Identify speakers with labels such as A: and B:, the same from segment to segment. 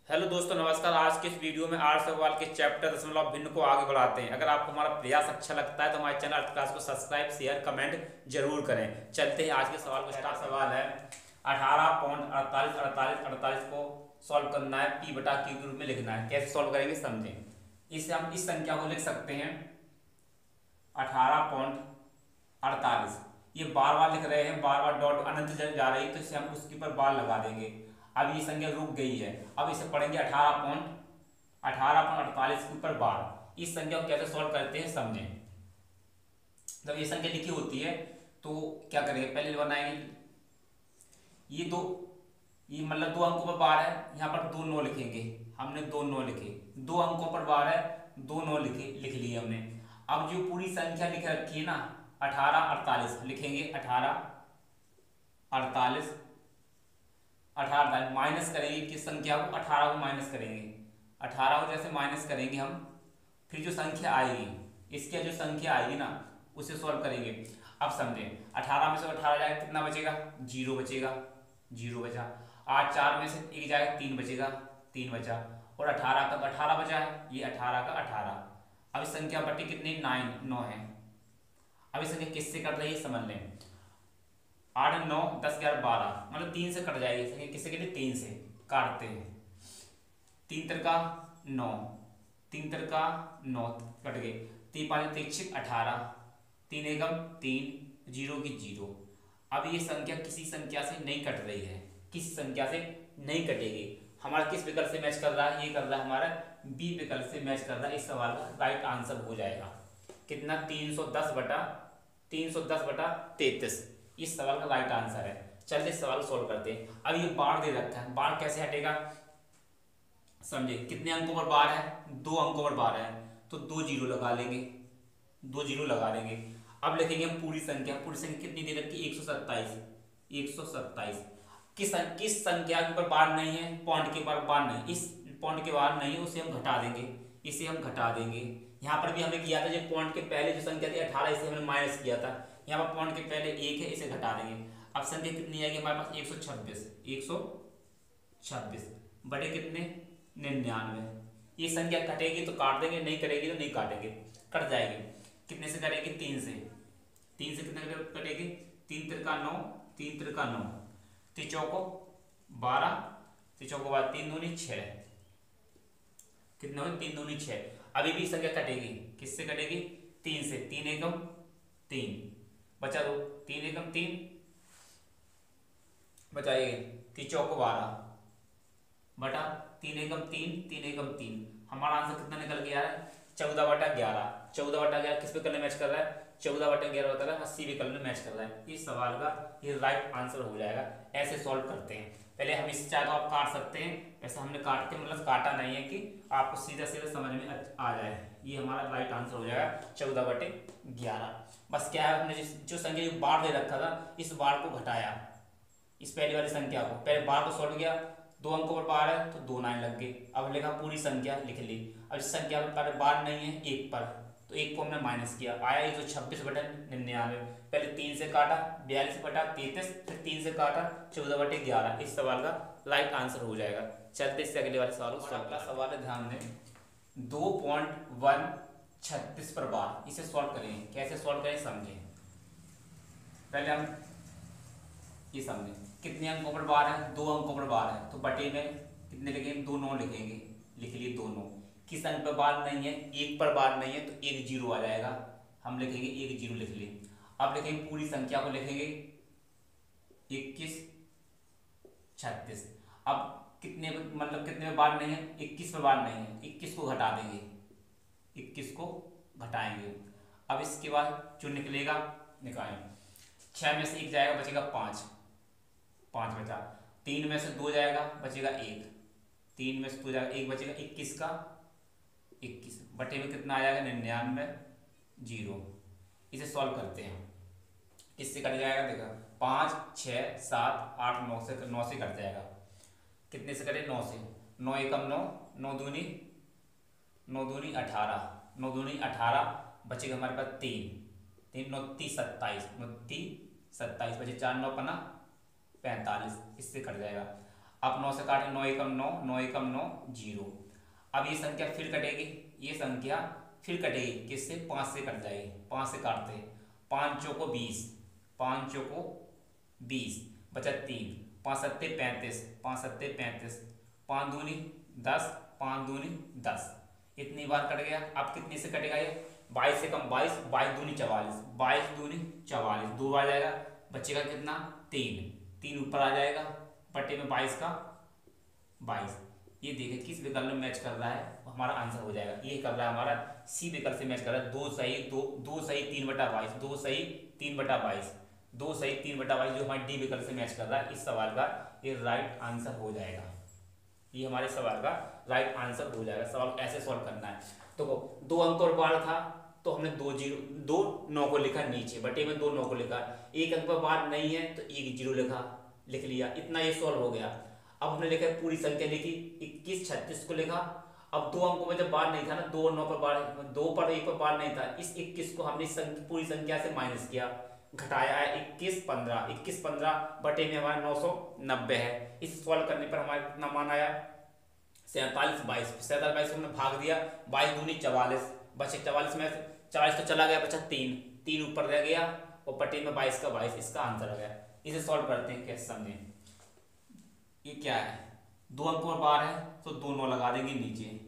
A: Hello दोस्तों, नमस्कार। आज के इस वीडियो में आर्ट सवाल के चैप्टर दशमलव भिन्न को आगे बढ़ाते हैं। अगर आपको हमारा प्रयास अच्छा लगता है तो हमारे चैनल अर्थ क्लास को सब्सक्राइब, शेयर, कमेंट जरूर करें। चलते हैं आज के सवाल को। स्टार्ट। सवाल है 18.48 को सॉल्व करना है, पी बटा क्यू के रूप में लिखना है। कैसे सॉल्व करेंगे समझें। इसे हम इस संख्या को लिख सकते हैं 18.48। ये बार बार लिख रहे हैं, बार बार डॉट अनंत जा रही है, तो इसे हम उसके ऊपर बार लगा देंगे। अब ये संख्या रुक गई है। अब इसे पढ़ेंगे 18.48 के ऊपर बार। इस संख्या को कैसे सॉल्व करते हैं समझें। जब ये संख्या लिखी होती है तो क्या करेंगे, पहले बनाएंगे ये दो, ये मतलब दो अंकों पर बार है, यहाँ पर दो नौ लिखेंगे। हमने दो नौ लिखे, दो अंकों पर बार है, दो नौ लिख लिए हमने। अब जो पूरी संख्या लिख रखी है ना 1848 लिखेंगे। 1848 माइनस करेंगे किस संख्या को, 18 को माइनस करेंगे। 18 को जैसे माइनस करेंगे हम, फिर जो संख्या आएगी, इसकी जो संख्या आएगी ना उसे सॉल्व करेंगे। अब समझें, 18 में से 18 जाएगा कितना बचेगा, 0 बचेगा, 0 बचा। 8 4 में से 1 जाएगा 3 बचेगा, 3 बचा। और 18 का 18 बचा है, ये 18 का 18। अब इस संख्या बटी कितनी, 9 है। अब इस संख्या किससे कट रही है समझ लें। 8 9 10 11 12 मतलब 3 से कट जाएगी संख्या। किससे कटे, 3 से काटते हैं। 3 तिरका 9, 3 तिरका 9 कट गए। 3 5 3 18, 3 एकम 3, 0 की 0। अब ये संख्या किसी संख्या से नहीं कट रही है, किस संख्या से नहीं कटेगी। हमारा किस विकल्प से मैच कर रहा है, ये कर रहा है हमारा बी विकल्प से मैच कर रहा है। इस सवाल का राइट आंसर हो जाएगा कितना, 310 बटा 33। इस सवाल का राइट आंसर है। चलिए इस सवाल को सोल्व करते हैं। अब ये बार दे रखा है, बार कैसे हटेगा समझे। कितने अंकों पर बार है, दो अंकों पर बार है, तो 2 जीरो लगा लेंगे, 2 जीरो लगा लेंगे। अब लिखेंगे हम पूरी संख्या। पूरी संख्या कितनी दे रखी है, 127। 127 किस संख्या के ऊपर बार नहीं है, पॉइंट के ऊपर बार नहीं, इस पॉइंट के बार नहीं है, उसे हम घटा देंगे। इसे हम घटा देंगे। यहाँ पर भी हमने किया था, जो पॉइंट के पहले जो संख्या थी 18, इसे हमने माइनस किया था। यहाँ पर पॉइंट के पहले 1 है, इसे घटा देंगे। अब संख्या कितनी आएगी हमारे पास, 126। 126 बटे कितने, 99। ये संख्या कटेगी तो काट देंगे, नहीं कटेगी तो नहीं काटेंगे, कट जाएगी। कितने से कटेगी, 3 से। 3 से कितने कटेगी, 3 तिरका 9, 3 तिरका 9, 3 चौको 12, 3 चौको 12, 3 दूनी 6, कितने हो 3 दूनी 6। अभी भी संख्या कटेगी, किससे कटेगी, 3 से। 3 एकम 3 बचा, दो 3 एकम 3 बचाइए, 3 चौको 12 बटा 3 एकम 3, 3 एकम 3। हमारा आंसर कितना निकल गया है, 14 बटा 11। 14 बटा 11 किस विकल्प में मैच कर रहा है, 14 बटा 11 होता है 80 विकल्प में मैच कर रहा है। इस सवाल का ये राइट आंसर हो जाएगा। ऐसे सॉल्व करते हैं। पहले हम इस चाहे तो आप काट सकते हैं, वैसे हमने काट के मतलब काटा नहीं है कि आपको सीधा सीधा समझ में आ जाए। ये हमारा राइट आंसर हो जाएगा 14 बटे 11। बस क्या है, हमने जो संख्या बार दे रखा था, इस बार को घटाया, इस पहली वाली संख्या को। पहले बार को सॉल्व किया, दो अंकों पर बार है तो 2 9 लग गए। अब लिखा पूरी संख्या लिख ली। अब इस संख्या पर बार नहीं है, 1 पर, तो 1 को हमने माइनस किया, आया 126 बटे 99। पहले 3 से काटा 42 बटा 33, फिर 3 से काटा 14 बटे 11। इस सवाल का राइट आंसर हो जाएगा। चलते इससे अगले वाले सवाल को। अगला सवाल है, ध्यान दें, 2.136 पर बार। इसे सॉल्व करेंगे। कैसे सॉल्व करें समझें। पहले हम ये समझें, कितने अंकों पर बार है, 2 अंकों पर बार है, तो बटे में कितने लिखेंगे, 2 9 लिखेंगे। लिख लिए 2 9। किस अंक पर बार नहीं है, 1 पर बार नहीं है, तो 1 0 आ जाएगा। हम लिखेंगे 1 0 लिख लिए। अब लिखेंगे पूरी संख्या को, लिखेंगे 21 36। अब कितने मतलब कितने में बार नहीं है, 21 पर बार नहीं है, 21 को घटा देंगे, 21 को घटाएंगे। अब इसके बाद जो निकलेगा निकालें। 6 में से 1 जाएगा, बचेगा 5, 5 बचा। 3 में से 2 जाएगा, बचेगा 1, 3 में से 2 जाएगा, 1 बचेगा। 21 का 21 बटे में कितना आ जाएगा, 99 0। इसे सॉल्व करते हैं। किससे कट जाएगा, देखा 5 6 7 8 9 से, 9 से कट जाएगा। कितने से कटे, 9 से। 9 एकम 9, 9 दूनी 18, 9 दूनी 18, बचेगा हमारे पास 3, 3 9 30 27, 29 27 बचे, 4 9 पना 45, इससे कट जाएगा। आप 9 से काटें, 9 एकम 9, 9 एकम 9, 0। अब ये संख्या फिर कटेगी, ये संख्या फिर कटेगी किससे, 5 से कट जाएगी। 5 से काटते हैं, 5 चौको 20, 5 चौको 20, बचा 3, 5 सत्ते 35, 5 सत्ते 35, 5 दूनी 10, 5 दूनी 10, इतनी बार कट गया। अब कितने से कटेगा ये, 22 से कम 22, 22 दूनी 44, 22 दूनी 44, 2 बार जाएगा, बचेगा कितना, 3, 3 ऊपर आ जाएगा, बटे में 22 का 22। ये देखिए किस विकल्प में मैच कर रहा है, हमारा आंसर हो जाएगा। ये कर रहा है हमारा सी विकल्प से मैच कर रहा है। 2 सही 2 सही 3/22, 2 सही 3/22, 2 सही 3/22 जो हमारे डी विकल्प से मैच कर रहा है। इस सवाल का ये राइट आंसर हो जाएगा। ये हमारे सवाल का राइट आंसर हो जाएगा। सवाल ऐसे सॉल्व करना है। तो 2 अंक और बार था तो हमने 2 9 को लिखा नीचे, बटे में 2 9 को लिखा। 1 अंक पर बार नहीं है तो 1 0 लिख लिया, इतना ये सॉल्व हो गया। अब हमने लिखा पूरी संख्या लिखी, 21 36 को लिखा। अब 2 अंकों में जब बार नहीं था ना, 2 और 9 पर बार, 2 पर 1 पर बार नहीं था, इस 21 को हमने पूरी संख्या से माइनस किया, घटाया है 21 15, 21 15 बटे में हमारा 990 है। इस सॉल्व करने पर हमारा कितना मान आया, 47 22, 47 22 हमने भाग दिया, 22 दूनी 44, बचे 44 में 40 तो चला गया, बचा 3, 3 ऊपर रह गया और बटे में 22 का 22, इसका आंसर आ गया। इसे सॉल्व करते हैं, कैसे समझें। ये क्या है, 2 अंक और बार है तो 2 9 लगा देंगे नीचे,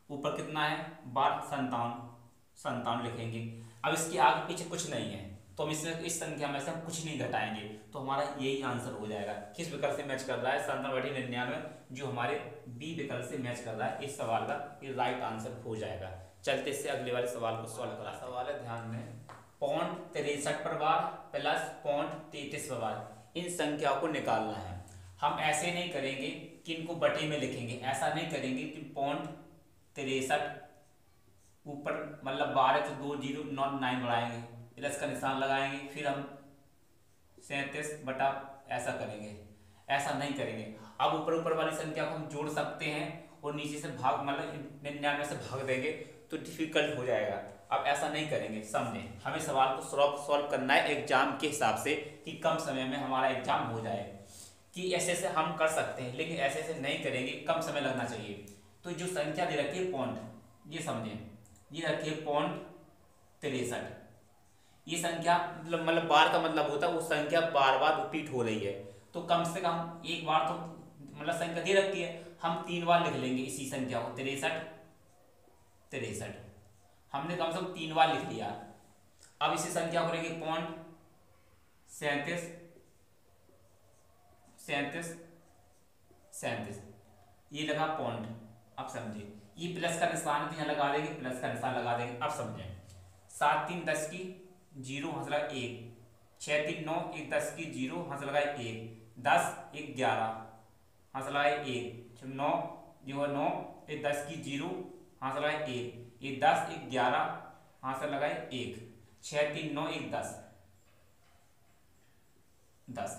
A: ऊपर कितना है बार 57 लिखेंगे। अब इसके आगे पीछे कुछ नहीं है तो हम इसमें इस संख्या में से हम कुछ नहीं घटाएंगे, तो हमारा यही आंसर हो जाएगा। किस विकल्प से मैच कर रहा है, 57/99, जो हमारे बी विकल्प से मैच कर रहा है। इस सवाल का ये राइट आंसर हो जाएगा। चलते इससे अगले वाले सवाल को सॉल्व करा। सवाल है, ध्यान में, 0.63 पर बार प्लस 0.33 पर बार, इन संख्याओं को निकालना है। हम ऐसे नहीं करेंगे कि इनको बटे में लिखेंगे, ऐसा नहीं करेंगे कि 0.63 ऊपर मतलब 12 तो 2 0 9 बढ़ाएंगे, प्लस का निशान लगाएंगे, फिर हम 37 बटा ऐसा करेंगे, ऐसा नहीं करेंगे। अब ऊपर वाली संख्या को हम जोड़ सकते हैं और नीचे से भाग मतलब 99 से भाग देंगे तो डिफिकल्ट हो जाएगा। अब ऐसा नहीं करेंगे, समझें। हमें सवाल को सॉल्व करना है एग्जाम के हिसाब से कि कम समय में हमारा एग्जाम हो जाए, कि ऐसे ऐसे हम कर सकते हैं लेकिन ऐसे ऐसे नहीं करेंगे, कम समय लगना चाहिए। तो जो संख्या दे रखी है पॉइंट, ये समझें, ये रखी है 0.63, ये संख्या मतलब बार का मतलब होता है वो संख्या बार बार रिपीट हो रही है, तो कम से कम एक बार तो मतलब संख्या दे रखी है, हम 3 बार लिख लेंगे इसी संख्या को, 63 हमने कम से कम 3 बार लिख लिया। अब इसी संख्या को लेंगे 37 ये लगा पॉइंट। अब समझे, ये प्लस का निशान तो यहाँ लगा देंगे, प्लस का निशान लगा देंगे। अब समझे, 7 3 10 की 0 हंस लगा 1, 6 3 9 1 10 की 0 हंस लगा 1, 10 1 11 हंस लगा 1, 9 जो 9 1 10 की 0 हंस लगा 1, ये 10 1 11 हंस लगा 1, 6 3 9 1 10।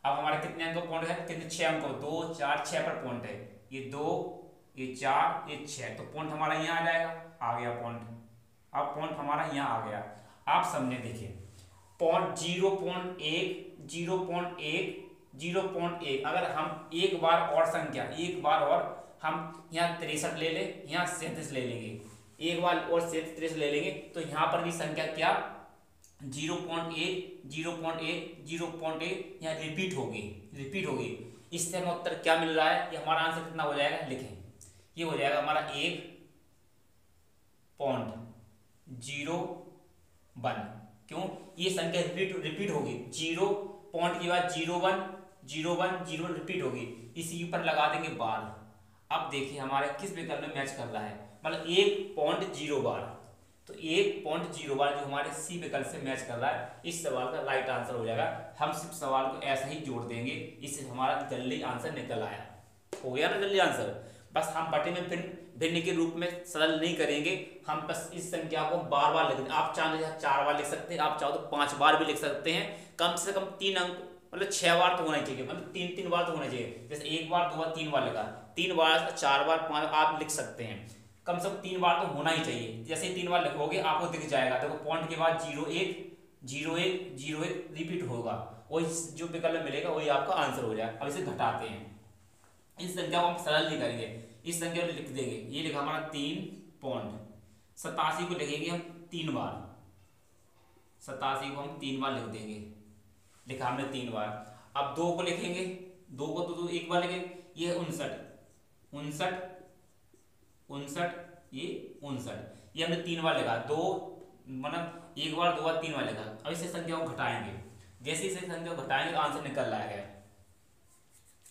A: अब हमारे कितने अंक पॉइंट है, कितने 6 अंक, 2 4 6 पर पॉइंट है, ये 2 ये 4 ये 6, तो पॉइंट हमारा यहाँ आ जाएगा, आ गया पॉइंट। अब पॉइंट हमारा यहाँ आ गया। आप समझे, देखिए पॉइंट 0.1 0.1 0.1, अगर हम एक बार और संख्या, एक बार और हम यहाँ 63 ले लें, यहाँ 37 ले लेंगे, एक बार और 37 ले लेंगे, तो यहाँ पर भी संख्या क्या 0.1 0.1 0.1 यहाँ रिपीट होगी। इससे हमें उत्तर क्या मिल रहा है, ये हमारा आंसर कितना हो जाएगा, लिखें, ये हो जाएगा हमारा 1.01। क्यों, ये संख्या रिपीट होगी, 0 पॉइंट के बाद 0 1 0 रिपीट होगी, इसी ऊपर लगा देंगे बार। अब देखिए हमारे किस विकल्प में मैच कर रहा है, मतलब 1.0 बार, तो 1.0 बार जो हमारे सी विकल्प से मैच कर रहा है। इस सवाल का राइट आंसर हो जाएगा। हम सिर्फ सवाल को ऐसा ही जोड़ देंगे, इससे हमारा जल्दी आंसर निकल आया, हो गया ना जल्दी आंसर। बस हम बटे में भिन्न के रूप में सरल नहीं करेंगे, हम बस इस संख्या को बार बार लिख देंगे। आप चाहो तो 4 बार लिख सकते हैं, आप चाहो तो 5 बार भी लिख सकते हैं। कम से कम 3 अंक मतलब 6 बार तो होना चाहिए, मतलब 3 बार तो होना चाहिए। जैसे 1 बार 2 बार 3 बार लिखा, 3 बार 4 बार 5 आप लिख सकते हैं, कम से कम 3 बार तो होना ही चाहिए। जैसे 3 बार लिखोगे आपको दिख जाएगा, देखो पॉइंट के बाद 0 1 रिपीट होगा, वही जो विकल्प मिलेगा वही आपका आंसर हो जाएगा। अब इसे घटाते हैं, इस संख्या को हम सरल नहीं करेंगे, इस संख्या को लिख देंगे, ये लिखा हमारा 3.87 को लिखेंगे हम 3 बार, 87 को हम 3 बार लिख देंगे, लिखा हमने 3 बार। अब 2 को लिखेंगे, 2 को तो एक बार लिखेंगे, ये 59, ये 59, ये हमने 3 बार लिखा, 2 मतलब एक बार, 2 बार, 3 बार लिखा। अब इसे संख्या को घटाएंगे, जैसे इसे संख्या को घटाएंगे तो आंसर निकल आएगा,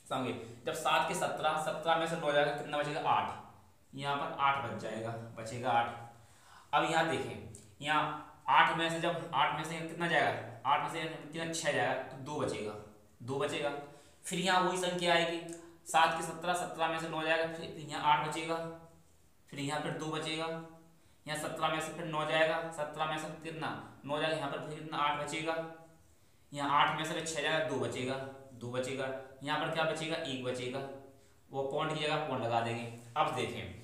A: समझे। जब 7 के 17, 17 में से 9 जाएगा, कितना बचेगा 8, यहाँ पर 8 बच जाएगा, बचेगा 8। अब यहाँ देखें, यहाँ 8 में से जब 8 में से कितना जाएगा, 8 में से कितना 6 जाएगा, तो 2 बचेगा, 2 बचेगा। फिर यहाँ वही संख्या आएगी, 7 के 17, 17 में से 9 जाएगा, फिर यहाँ 8 बचेगा, फिर यहाँ फिर 2 बचेगा, यहाँ 17 में से फिर 9 जाएगा, 17 में से कितना 9 जाएगा, यहाँ पर फिर कितना 8 बचेगा, यहाँ 8 में से फिर 6 जाएगा, 2 बचेगा, 2 बचेगा। यहाँ पर क्या बचेगा, 1 बचेगा, वो पॉइंट की जगह पॉइंट लगा देंगे। अब देखें,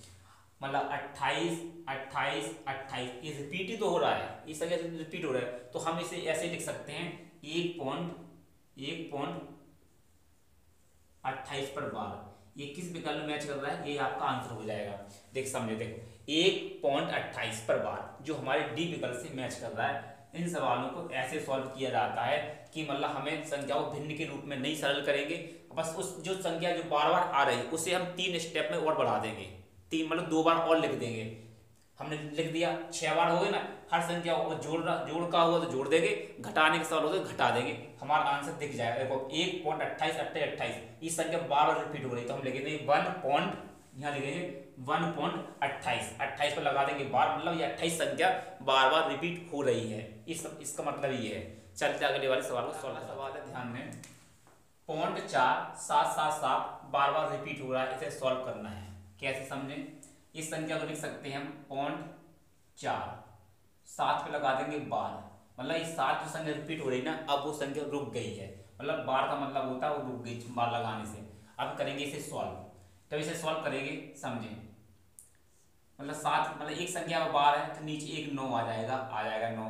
A: मतलब 28, 28, 28, ये रिपीट ही तो हो रहा है, इस तरह से रिपीट हो रहा है, तो हम इसे ऐसे लिख सकते हैं 1.28 पर बार। ये किस विकल्प में मैच कर रहा है, ये आपका आंसर हो जाएगा। देख समझे, देखो 1.28 पर बार जो हमारे डी विकल्प से मैच कर रहा है। इन सवालों को ऐसे सॉल्व किया जाता है कि मतलब हमें संख्याओं को भिन्न के रूप में नहीं सरल करेंगे, बस उस जो संख्या जो बार बार आ रही है उसे हम 3 स्टेप में और बढ़ा देंगे, 3 मतलब 2 बार और लिख देंगे। हमने लिख दिया 6 बार हो गए ना, हर संख्या को जोड़ का होगा तो जोड़ देंगे, घटाने के सवाल हो तो घटा देंगे, हमारा आंसर दिख जाएगा। देखो 1.28, इस संख्या बार बार रिपीट हो रही तो हम लिखेंगे 1.28 पर लगा देंगे बार, मतलब ये 28 संख्या बार बार रिपीट हो रही है, इसका मतलब ये है। चलते अगले वाले सवाल को सॉल्व। सवाल है, ध्यान दें, 0.4777 बार बार रिपीट हो रहा है, इसे सॉल्व करना है। कैसे समझें, इस संख्या को लिख सकते हैं हम 0.47 पे लगा देंगे बार, मतलब इस 7 जो संख्या रिपीट हो रही ना, अब वो संख्या रुक गई है, मतलब बार का मतलब होता है वो रुक गई बार लगाने से। अब करेंगे इसे सॉल्व, जब इसे सॉल्व करेंगे समझें, मतलब 7 मतलब एक संख्या में बार है तो नीचे एक 9 आ जाएगा 9।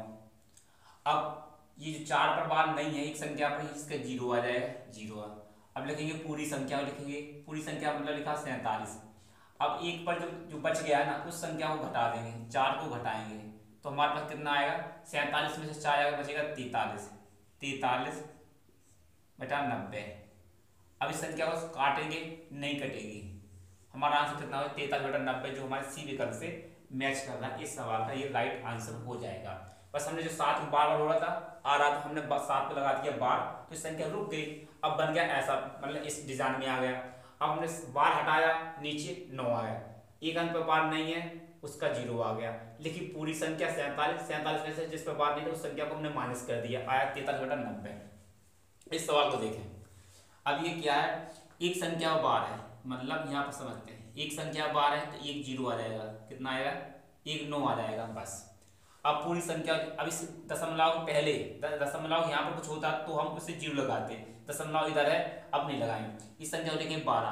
A: अब ये जो 4 पर बार नहीं है एक संख्या पर, इसका 0 आ जाएगा, 0। अब लिखेंगे पूरी संख्या, लिखेंगे पूरी संख्या मतलब लिखा 47। अब एक पर जो बच गया है ना, उस संख्या को घटा देंगे, 4 को घटाएंगे तो हमारे पास कितना आएगा, 47 में से 4 आएगा, बचेगा 43 बटा 90। अब इस संख्या को काटेंगे, नहीं कटेगी, हमारा आंसर कितना होगा 43 बटा 90, जो हमारे सी विकल्प से मैच कर रहा है। इस सवाल का ये राइट आंसर हो जाएगा। बस हमने जो 7 में बार बार हो रहा था आ रहा था, हमने 7 पे लगा दिया बार, तो इस संख्या रुक गई। अब बन गया ऐसा, मतलब इस डिजाइन में आ गया। अब हमने बार हटाया, नीचे 9 आया, एक अंक पर बार नहीं है उसका 0 आ गया। लेकिन पूरी संख्या 47 में से जिस पर बार नहीं था उस संख्या को हमने माइनस कर दिया, आया 43 बटा 90। इस सवाल को देखें, अब ये क्या है, एक संख्या बार है, मतलब यहाँ पर समझते हैं, एक संख्या बार है तो एक 0 आ जाएगा, कितना आएगा, एक 9 आ जाएगा बस। अब पूरी संख्या, अब इस दशमलव पहले दशमलव यहाँ पर कुछ होता तो हम उससे 0 लगाते, दशमलव इधर है अब नहीं लगाएंगे। इस संख्या को लिखेंगे 12,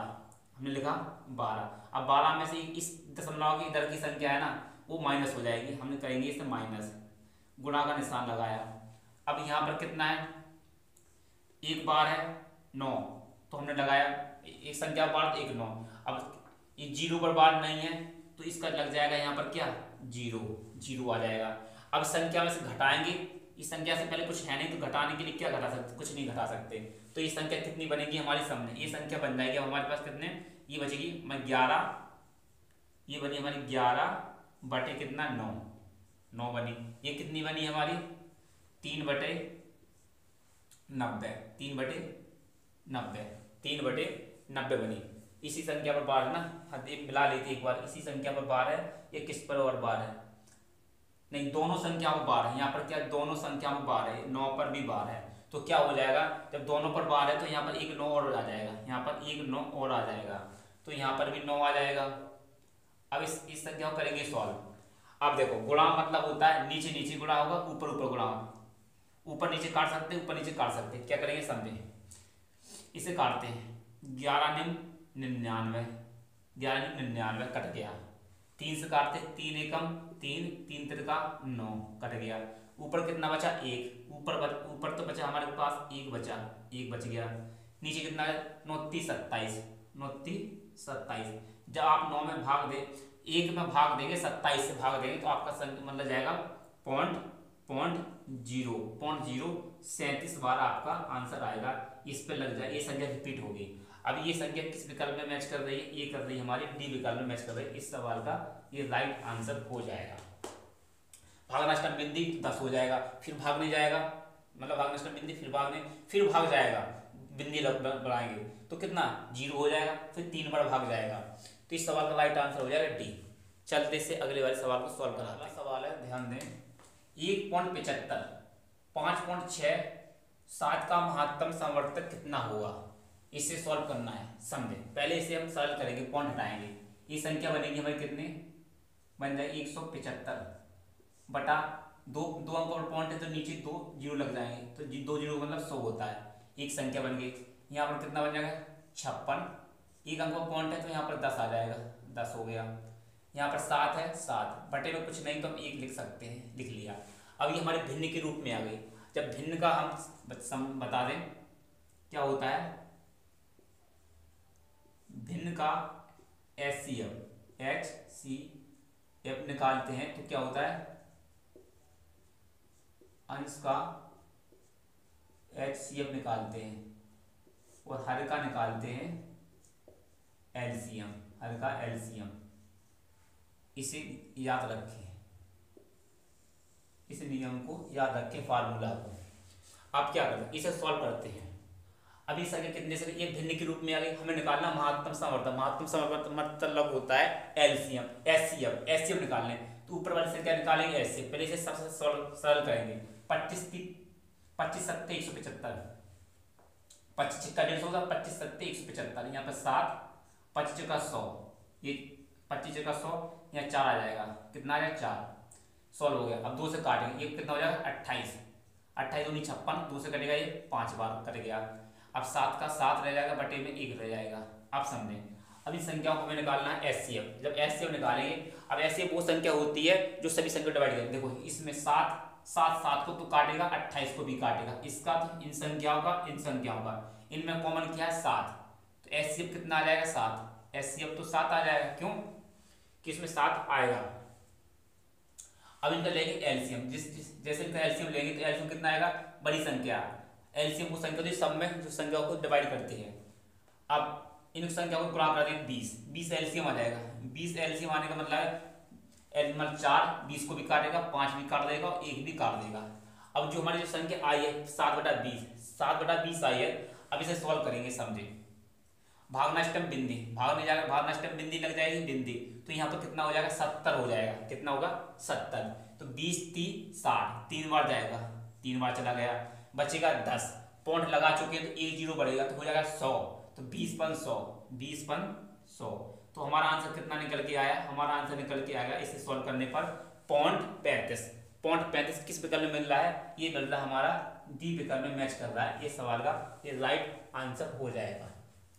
A: हमने लिखा 12। अब 12 में से इस दशमलव की इधर की संख्या है ना वो माइनस हो जाएगी, हमने करेंगे इसे माइनस, गुणा का निशान लगाया। अब यहाँ पर कितना है, एक बार है 9, तो हमने लगाया एक संख्या बार तो एक 9। अब ये 0 पर बार नहीं है तो इसका लग जाएगा यहाँ पर क्या, 0 आ जाएगा। अब संख्या में से घटाएंगे, इस संख्या से पहले कुछ है नहीं तो घटाने के लिए क्या घटा सकते, कुछ नहीं घटा सकते, तो ये संख्या कितनी बनेगी हमारे सामने, ये संख्या बन जाएगी हमारे पास कितने, ये बचेगी 11, ये बनी हमारी 11 बटे कितना 9 बनी। ये कितनी बनी हमारी 3 बटे 90 बनी। इसी संख्या पर बार है ना, मिला लेते एक बार, इसी संख्या पर बार है, ये किस पर और बार है, नहीं दोनों संख्याओं में बार है, यहाँ पर क्या दोनों संख्याओं में बार है, 9 पर भी बार है, तो क्या हो जाएगा, जब दोनों पर बार है तो यहाँ पर एक 9 और आ जाएगा, यहाँ पर एक 9 और आ जाएगा, तो यहाँ पर भी 9 आ जाएगा। अब इस संख्या को करेंगे सॉल्व। अब देखो गुणा मतलब होता है नीचे नीचे गुणा होगा, ऊपर ऊपर गुणा होगा, ऊपर नीचे काट सकते, ऊपर नीचे काट सकते, क्या करेंगे समझे, इसे काटते हैं, 11 99, 99 कट गया, 3 से काटते, 3 एकम 3, 3 तिरका 9 कट गया, ऊपर कितना बचा 1, ऊपर तो बचा हमारे पास 1 बच गया, नीचे कितना है 29 27, 9 3 27। जब आप 9 में भाग दे, 1 में भाग देंगे, 27 से भाग देंगे तो आपका मतलब जाएगा 0.37 बार आपका आंसर आएगा। इस पे लग जाए, ये संख्या रिपीट होगी। अब ये संख्या किस विकल्प में मैच कर रही है? ये कर रही है हमारी डी विकल्प में मैच कर रही है। इस सवाल का ये राइट आंसर हो जाएगा। भागनाष्टम बिंदी 10 हो जाएगा, फिर भागने जाएगा, मतलब भागनाष्टम बिंदी फिर भाग जाएगा, बिंदी बढ़ाएंगे तो कितना 0 हो जाएगा, फिर 3 बार भाग जाएगा। तो इस सवाल का राइट आंसर हो जाएगा डी। चलते से अगले वाले सवाल को सॉल्व करा। अगला सवाल है, ध्यान दें, 1.75 5.6 7 का महत्तम समवर्तक कितना होगा? इसे सॉल्व करना है, समझे। पहले इसे हम सरल करेंगे, पॉइंट हटाएंगे। ये संख्या बनेगी हमारी कितनी? बन जाएगी 175 बटा 2 अंक और पॉइंट है तो नीचे 2 जीरो लग जाएंगे, तो 2 जीरो मतलब 100 होता है। एक संख्या बन गई। यहाँ पर कितना बन जाएगा? 56। एक अंक और पॉइंट है तो यहाँ पर 10 आ जाएगा, 10 हो गया। यहाँ पर 7 है, 7 बटे में कुछ नहीं तो हम 1 लिख सकते हैं, लिख लिया। अब ये हमारे भिन्न के रूप में आ गई। जब भिन्न का हम बता दें क्या होता है, भिन्न का HCF निकालते हैं तो क्या होता है, अंश का HCF निकालते हैं और हर का निकालते हैं LCM, हर का LCM। इसे याद रखें, इस नियम को याद रखें, फार्मूला को। आप क्या करते हैं, इसे सॉल्व करते हैं। अभी संख्या कितने से ये भिन्न के रूप में आ गई, हमें निकालना महत्तम समवर्तक। महत्तम समवर्तक मतलब होता है LCM, HCF निकालने। तो ऊपर वाली संख्या निकालेंगे HCF। पहले इसे सबसे सरल करेंगे। 25 7 175, 25 6 150 होगा, 25 7 175। यहाँ पर 7 25 का 100, ये 25 का 100, यहाँ 4 आ जाएगा, कितना आ जाएगा 4। सॉल्व हो गया। अब 2 से काटेंगे, ये कितना हो जाएगा 28, 28 दूनी 56, 2 से कटेगा, ये 5 बार कट गया। अब 7 का 7 रह जाएगा, बटे में 1 रह जाएगा। आप समझें। अब इस संख्याओं को हमें निकालना है HCF। जब HCF निकालेंगे, अब HCF वो संख्या होती है जो सभी संख्या डिवाइड करें। देखो इसमें 7 को तो काटेगा, 28 को भी काटेगा, इसका तो इन संख्याओं का, इन संख्याओं का, इनमें कॉमन क्या है 7, तो HCF कितना आ जाएगा 7। HCF तो 7 आ जाएगा, क्यों कि इसमें 7 आएगा। अब इनका लेंगे LCM, जैसे इनका LCM लेंगे तो LCM कितना आएगा, बड़ी संख्या। LCM वो संख्या सब में जो संख्याओं को डिवाइड करते हैं। अब इन संख्याओं को गुणा कर देंगे 20 LCM आ जाएगा। 20 LCM आने का मतलब है 4, 20 को भी काटेगा, 5 भी काट देगा और 1 भी काट देगा। अब जो हमारी जो संख्या आई है 7/20 आई है। अब इसे सॉल्व करेंगे, समझे। भागनाष्टम बिंदी, भागनाष्टम बिंदी लग जाएगी, बिंदी तो यहाँ पर कितना हो जाएगा 70 हो जाएगा। कितना होगा 70। तो 20 3 60, 3 बार जाएगा, 3 बार चला गया, बचेगा 10। पॉइंट लगा चुके हैं तो 1 0 बढ़ेगा तो हो जाएगा 100। तो 20 100 तो हमारा आंसर कितना निकल के आया, हमारा आंसर निकल के आएगा इसे सॉल्व करने पर 0.35 किस विकल्प में मिल रहा है, ये मिल रहा है हमारा डी विकल्प में मैच कर रहा है। ये सवाल का ये राइट आंसर हो जाएगा।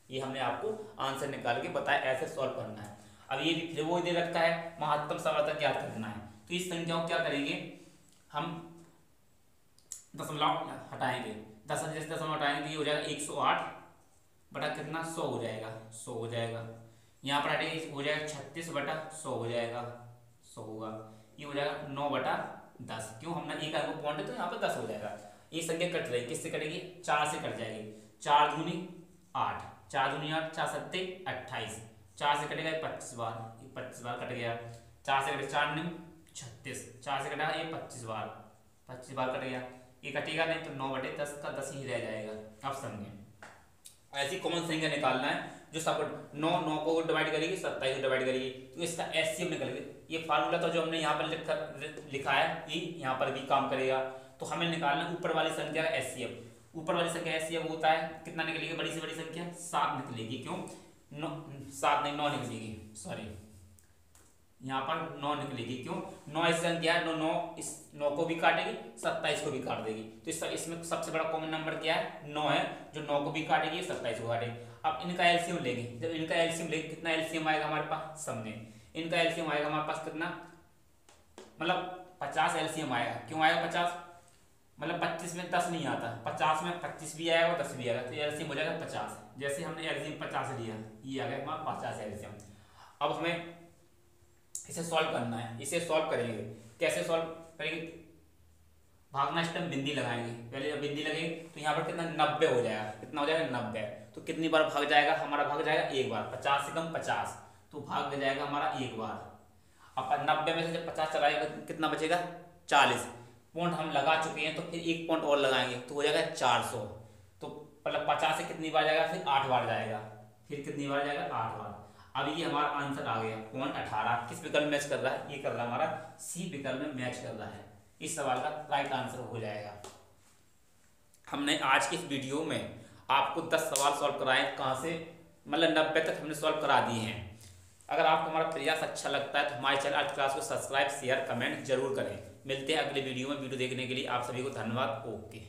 A: ये हमने आपको आंसर निकाल के बताया, ऐसे सॉल्व करना है। अब ये भी फिर वो दे रखा है महत्तम समवर्तक ज्ञात करना है। तो इस संख्या को क्या करेंगे, हम दशमलव हटाएंगे, 10 हटाएंगे तो ये हो जाएगा 108 बटा कितना 100 हो जाएगा, 100 हो जाएगा। यहाँ पर हटेगा हो जाएगा 36 बटा 100 हो जाएगा, 100 होगा। ये हो जाएगा 9/10, क्यों हमने एक अंक पॉइंट है तो यहाँ पर 10 हो जाएगा। ये संख्या कट रही, किससे कटेगी 4 से कट जाएगी। 4 दूनी 8, 4 दूनी 8, 4 7 28, 4 से कटेगा 25 बार, 25 बार कट गया। 4 से कटेगा 4 9 36, 4 से कटेगा ये 25 बार कट गया। ये कटेगा नहीं तो 9/10 का 10 ही रह जाएगा। आप समझें, ऐसी कॉमन संख्या निकालना है जो सब 9 को डिवाइड करेगी, 27 को डिवाइड करेगी, तो इसका HCF निकलेगा। ये फार्मूला तो जो हमने यहाँ पर लिखा है ये यहाँ पर भी काम करेगा। तो हमें निकालना ऊपर वाली संख्या का HCF। ऊपर वाली संख्या HCF होता है कितना निकलेगी, बड़ी से बड़ी संख्या 7 निकलेगी, क्यों 7 नहीं 9 निकलेगी, सॉरी यहाँ पर 9 निकलेगी, क्यों 9 ऐसी संख्या है, 9 इस 9 को भी काटेगी, 27 को भी काट देगी। तो इसमें सबसे बड़ा कॉमन नंबर क्या है 9 है, जो 9 को भी काटेगी 27 को काटेगी। अब इनका LCM लेंगे, जब इनका LCM लेंगे कितना LCM आएगा हमारे पास, समझे। इनका LCM आएगा हमारे पास कितना, मतलब 50 LCM आएगा। क्यों आएगा 50, मतलब 25 में 10 नहीं आता, 50 में 25 भी आएगा और 10 भी आएगा, तो एलसीएम हो जाएगा 50। जैसे हमने एलसीएम 50 लिया, ये आ गया हमारा 50 एलसीएम। अब हमें इसे सॉल्व करना है। इसे सॉल्व करेंगे, कैसे सॉल्व करेंगे? भागना स्टेप बिंदी लगाएंगे। पहले जब बिंदी लगेगी तो यहाँ पर कितना 90 हो जाएगा। कितना हो जाएगा? 90। तो कितनी बार भाग जाएगा हमारा? भाग जाएगा एक बार। 50 से कम 50, तो भाग जाएगा हमारा एक बार। अब 90 में से जब 50 चलाएगा कितना बचेगा? 40 पॉइंट हम लगा चुके हैं, तो फिर एक पॉइंट और लगाएंगे तो हो जाएगा 400। तो मतलब 50 से कितनी बार जाएगा? फिर 8 बार जाएगा। फिर कितनी बार जाएगा? 8 बार। अब ये हमारा आंसर आ गया पॉइंट 18। किस विकल्प में मैच कर रहा है? ये कर रहा है हमारा सी विकल्प में मैच कर रहा है। इस सवाल का राइट आंसर हो जाएगा। हमने आज की इस वीडियो में आपको 10 सवाल सॉल्व कराए, कहाँ से मतलब 90 तक हमने सॉल्व करा दिए हैं। अगर आपको हमारा प्रयास अच्छा लगता है तो हमारे चैनल अर्थ क्लास को सब्सक्राइब, शेयर, कमेंट जरूर करें। मिलते हैं अगले वीडियो में। वीडियो देखने के लिए आप सभी को धन्यवाद। ओके।